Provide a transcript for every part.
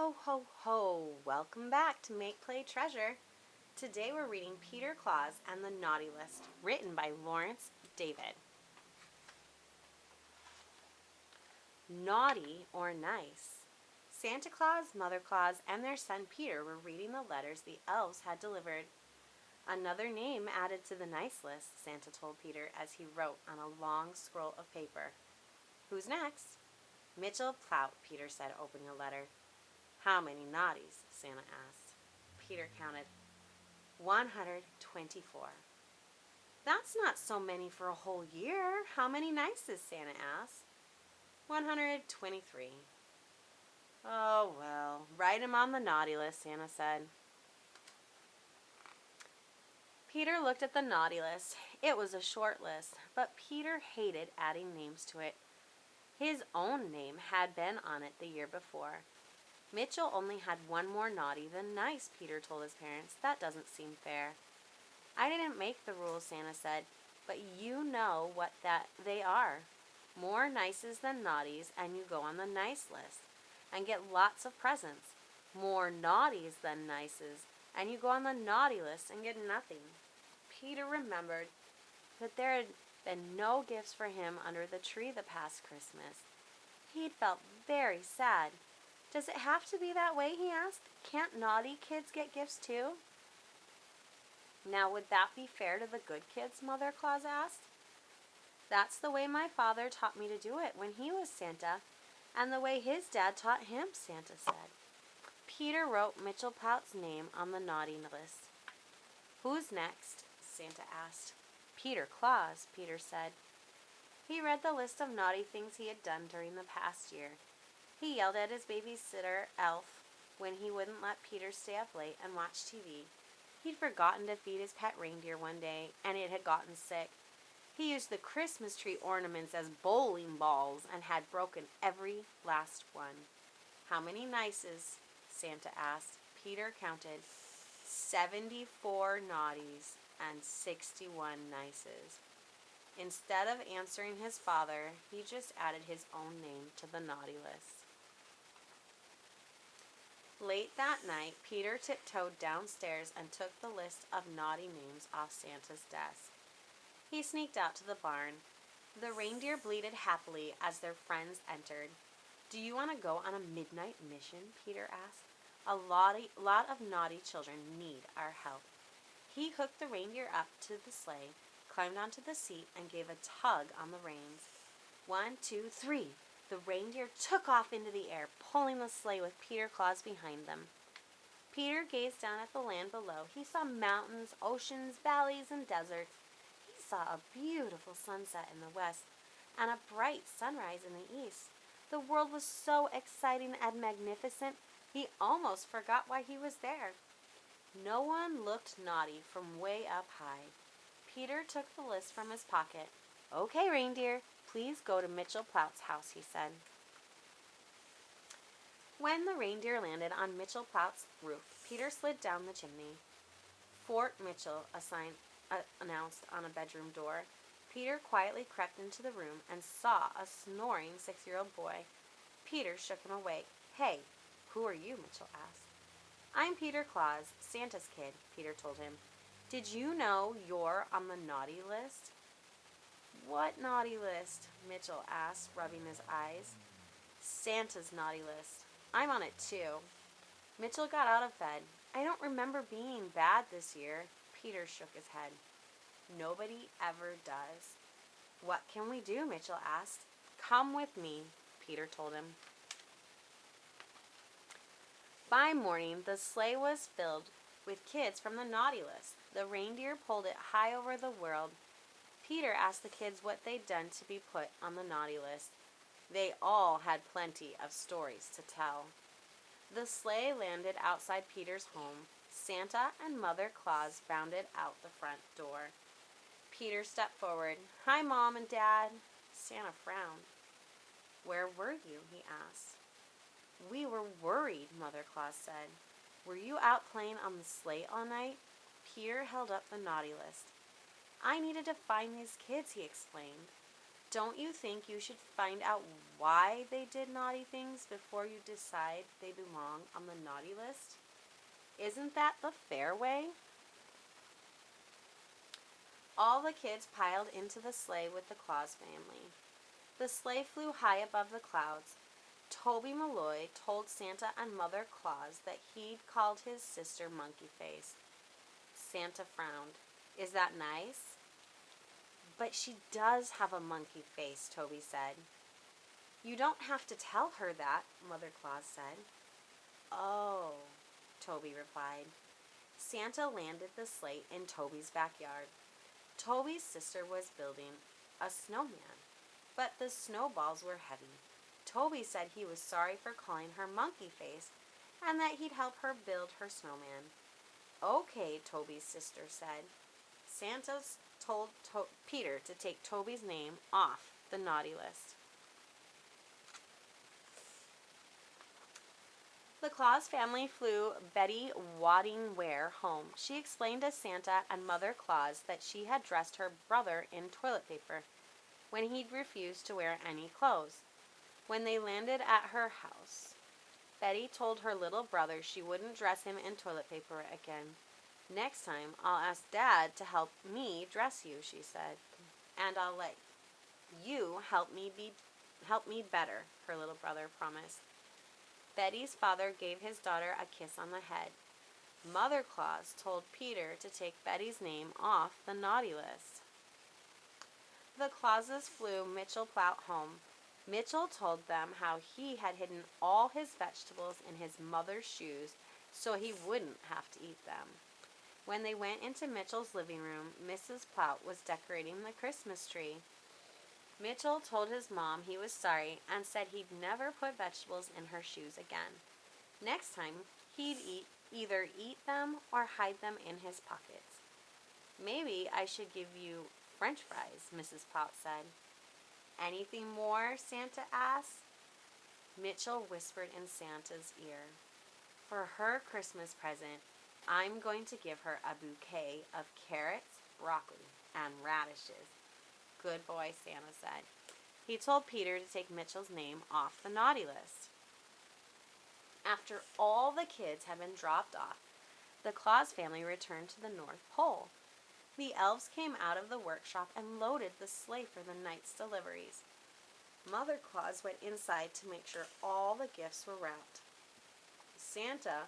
Ho, ho, ho! Welcome back to Make, Play, Treasure. Today we're reading Peter Claus and the Naughty List, written by Lawrence David. Naughty or nice? Santa Claus, Mother Claus, and their son Peter were reading the letters the elves had delivered. Another name added to the nice list, Santa told Peter as he wrote on a long scroll of paper. Who's next? Mitchell Plout, Peter said, opening a letter. How many naughties? Santa asked. Peter counted. 124. That's not so many for a whole year. How many nices? Santa asked. 123. Oh, well, write him on the naughty list, Santa said. Peter looked at the naughty list. It was a short list, but Peter hated adding names to it. His own name had been on it the year before. Mitchell only had one more naughty than nice, Peter told his parents. That doesn't seem fair. I didn't make the rules, Santa said, but you know what they are. More nices than naughties, and you go on the nice list and get lots of presents. More naughties than nices, and you go on the naughty list and get nothing. Peter remembered that there had been no gifts for him under the tree the past Christmas. He'd felt very sad. Does it have to be that way, he asked. Can't naughty kids get gifts too? Now, would that be fair to the good kids, Mother Claus asked. That's the way my father taught me to do it when he was Santa, and the way his dad taught him, Santa said. Peter wrote Mitchell Plout's name on the naughty list. Who's next? Santa asked. Peter Claus, Peter said. He read the list of naughty things he had done during the past year. He yelled at his babysitter, Elf, when he wouldn't let Peter stay up late and watch TV. He'd forgotten to feed his pet reindeer one day, and it had gotten sick. He used the Christmas tree ornaments as bowling balls and had broken every last one. How many nices? Santa asked. Peter counted. 74 naughties and 61 nices. Instead of answering his father, he just added his own name to the naughty list. Late that night, Peter tiptoed downstairs and took the list of naughty names off Santa's desk. He sneaked out to the barn. The reindeer bleated happily as their friends entered. Do you want to go on a midnight mission? Peter asked. A lot of naughty children need our help. He hooked the reindeer up to the sleigh, climbed onto the seat, and gave a tug on the reins. 1, 2, 3. The reindeer took off into the air, pulling the sleigh with Peter Claus behind them. Peter gazed down at the land below. He saw mountains, oceans, valleys, and deserts. He saw a beautiful sunset in the west and a bright sunrise in the east. The world was so exciting and magnificent, he almost forgot why he was there. No one looked naughty from way up high. Peter took the list from his pocket. Okay, reindeer, please go to Mitchell Plout's house, he said. When the reindeer landed on Mitchell Plout's roof, Peter slid down the chimney. Fort Mitchell, a sign announced on a bedroom door. Peter quietly crept into the room and saw a snoring 6-year-old boy. Peter shook him awake. Hey, who are you? Mitchell asked. I'm Peter Claus, Santa's kid, Peter told him. Did you know you're on the naughty list? What naughty list? Mitchell asked, rubbing his eyes. Santa's naughty list. I'm on it too. Mitchell got out of bed. I don't remember being bad this year. Peter shook his head. Nobody ever does. What can we do? Mitchell asked. Come with me, Peter told him. By morning, the sleigh was filled with kids from the naughty list. The reindeer pulled it high over the world. Peter asked the kids what they'd done to be put on the naughty list. They all had plenty of stories to tell. The sleigh landed outside Peter's home. Santa and Mother Claus bounded out the front door. Peter stepped forward. Hi, Mom and Dad. Santa frowned. Where were you? He asked. We were worried, Mother Claus said. Were you out playing on the sleigh all night? Peter held up the naughty list. I needed to find these kids, he explained. Don't you think you should find out why they did naughty things before you decide they belong on the naughty list? Isn't that the fair way? All the kids piled into the sleigh with the Claus family. The sleigh flew high above the clouds. Toby Malloy told Santa and Mother Claus that he'd called his sister Monkey Face. Santa frowned. Is that nice? But she does have a monkey face, Toby said. You don't have to tell her that, Mother Claus said. Oh, Toby replied. Santa landed the sleigh in Toby's backyard. Toby's sister was building a snowman, but the snowballs were heavy. Toby said he was sorry for calling her Monkey Face and that he'd help her build her snowman. Okay, Toby's sister said. Santa told Peter to take Toby's name off the naughty list. The Claus family flew Betty Wadding Ware home. She explained to Santa and Mother Claus that she had dressed her brother in toilet paper when he'd refused to wear any clothes. When they landed at her house, Betty told her little brother she wouldn't dress him in toilet paper again. Next time, I'll ask Dad to help me dress you, she said. And I'll let you help me better, her little brother promised. Betty's father gave his daughter a kiss on the head. Mother Claus told Peter to take Betty's name off the naughty list. The Clauses flew Mitchell Plout home. Mitchell told them how he had hidden all his vegetables in his mother's shoes so he wouldn't have to eat them. When they went into Mitchell's living room, Mrs. Plout was decorating the Christmas tree. Mitchell told his mom he was sorry and said he'd never put vegetables in her shoes again. Next time, he'd either eat them or hide them in his pockets. Maybe I should give you French fries, Mrs. Plout said. Anything more? Santa asked. Mitchell whispered in Santa's ear. For her Christmas present, I'm going to give her a bouquet of carrots, broccoli, and radishes. Good boy, Santa said. He told Peter to take Mitchell's name off the naughty list. After all the kids had been dropped off, the Claus family returned to the North Pole. The elves came out of the workshop and loaded the sleigh for the night's deliveries. Mother Claus went inside to make sure all the gifts were wrapped. Santa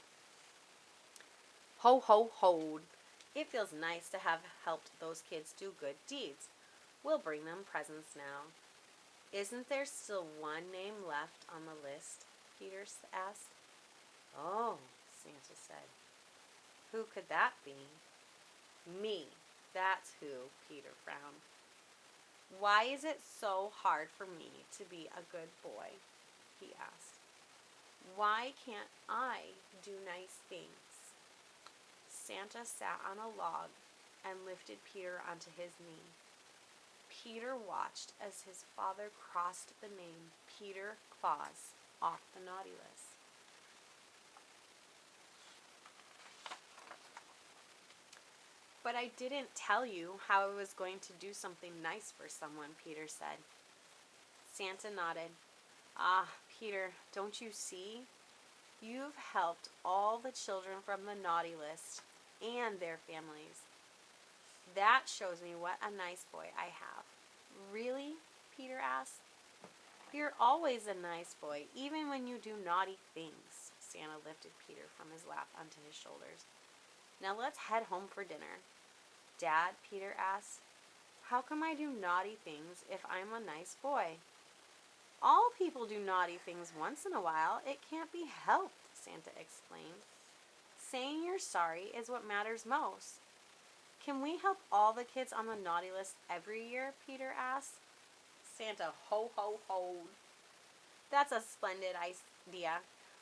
ho-ho-hoed. It feels nice to have helped those kids do good deeds. We'll bring them presents now. Isn't there still one name left on the list? Peter asked. Oh, Santa said. Who could that be? Me. That's who, Peter frowned. Why is it so hard for me to be a good boy? He asked. Why can't I do nice things? Santa sat on a log and lifted Peter onto his knee. Peter watched as his father crossed the name Peter Claus off the naughty list. But I didn't tell you how I was going to do something nice for someone, Peter said. Santa nodded. Ah, Peter, don't you see? You've helped all the children from the naughty list and their families. That shows me what a nice boy I have. Really? Peter asked. You're always a nice boy, even when you do naughty things. Santa lifted Peter from his lap onto his shoulders. Now let's head home for dinner. Dad, Peter asked, how come I do naughty things if I'm a nice boy? All people do naughty things once in a while. It can't be helped, Santa explained. Saying you're sorry is what matters most. Can we help all the kids on the naughty list every year? Peter asked. Santa ho-ho-hoed. That's a splendid idea.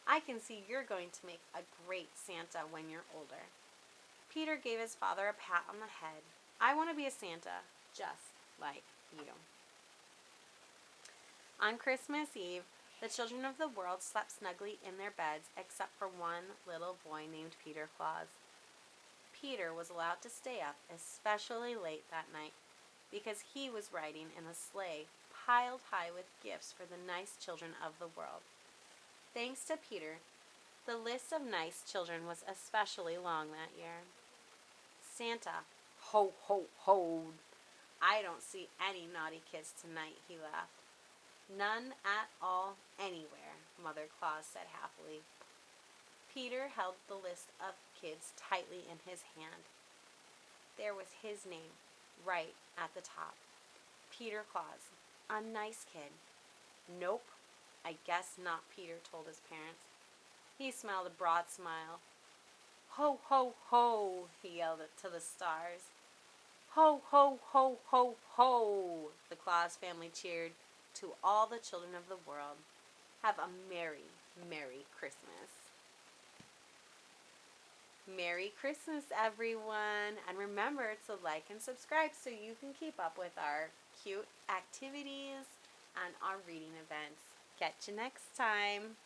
I can see you're going to make a great Santa when you're older. Peter gave his father a pat on the head. I want to be a Santa, just like you. On Christmas Eve, the children of the world slept snugly in their beds except for one little boy named Peter Claus. Peter was allowed to stay up especially late that night because he was riding in a sleigh piled high with gifts for the nice children of the world. Thanks to Peter, the list of nice children was especially long that year. Santa, ho, ho, ho. I don't see any naughty kids tonight, he laughed. None at all anywhere, Mother Claus said happily. Peter held the list of kids tightly in his hand. There was his name, right at the top. Peter Claus, a nice kid. Nope, I guess not, Peter told his parents. He smiled a broad smile. Ho, ho, ho, he yelled it to the stars. Ho, ho, ho, ho, ho, the Claus family cheered. To all the children of the world, have a merry, merry Christmas. Merry Christmas, everyone. And remember to like and subscribe so you can keep up with our cute activities and our reading events. Catch you next time.